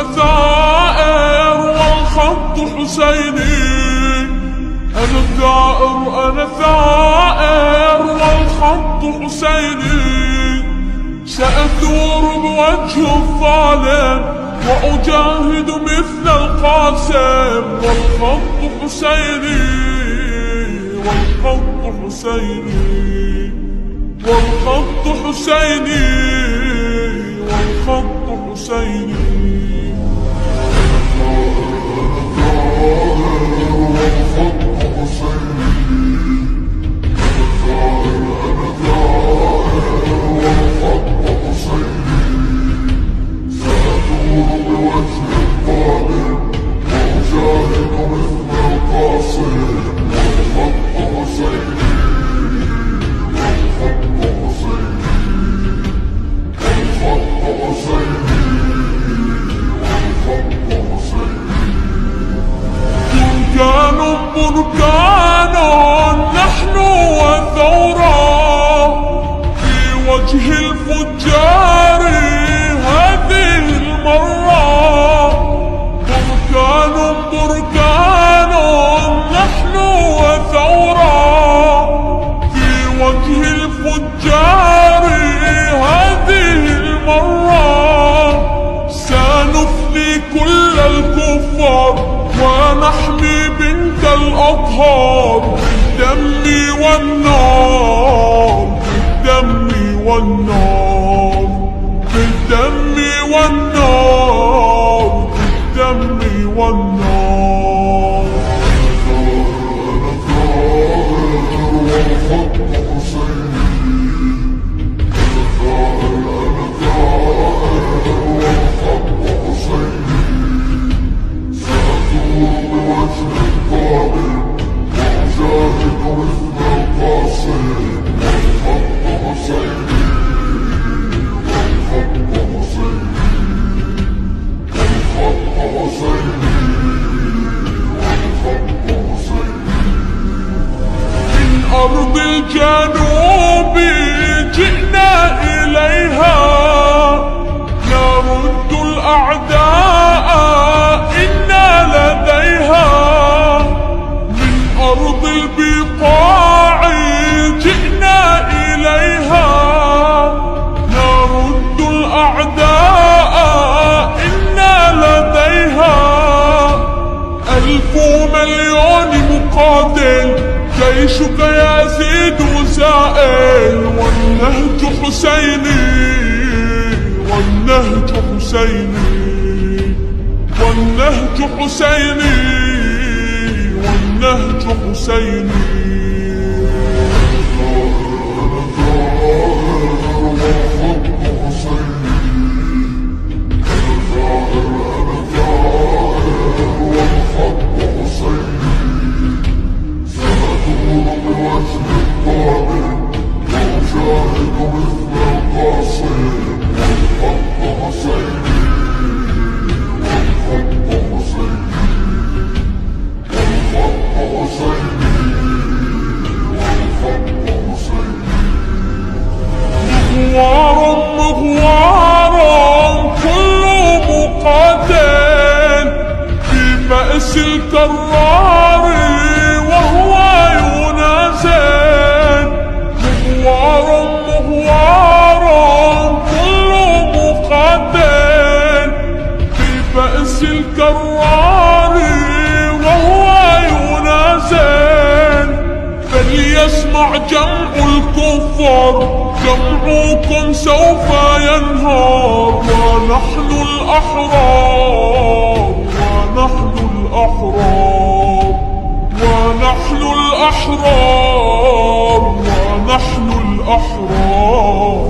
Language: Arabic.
أنا ثائر والخط حسيني. أنا ثائر أنا ثائر والخط حسيني. سأثور بوجه الظالم وأجاهد مثل القاسم. والخط حسيني والخط حسيني والخط حسيني والخط حسيني. بركان نحن وثورة في وجه الفجار هذه المرة. بركان نحن وثورة في وجه الفجار هذه المرة. سنفني كل الكفار ونحمي بنت الأطهار بالدم والنار. بالدم والنار بالدم والنار بالدم والنار. أرض الجنوب جئنا إليها نرد الأعداء إنا لديها. من أرض البقاع جئنا إليها نرد الأعداء إنا لديها. 1000 مليون مقاتل جيشك يزيد سائل. والنهج حسيني والنهج حسيني والنهج حسيني والنهج حسيني. مغوار كل مقاتل في بأس الكرار وهو ينازل. مغوار كل مقاتل في بأس الكرار وهو ينازل. فليسمع جمع الكفار جمعكم سوف ينهار. ونحن الأحرار ونحن الأحرار ونحن الأحرار ونحن الأحرار.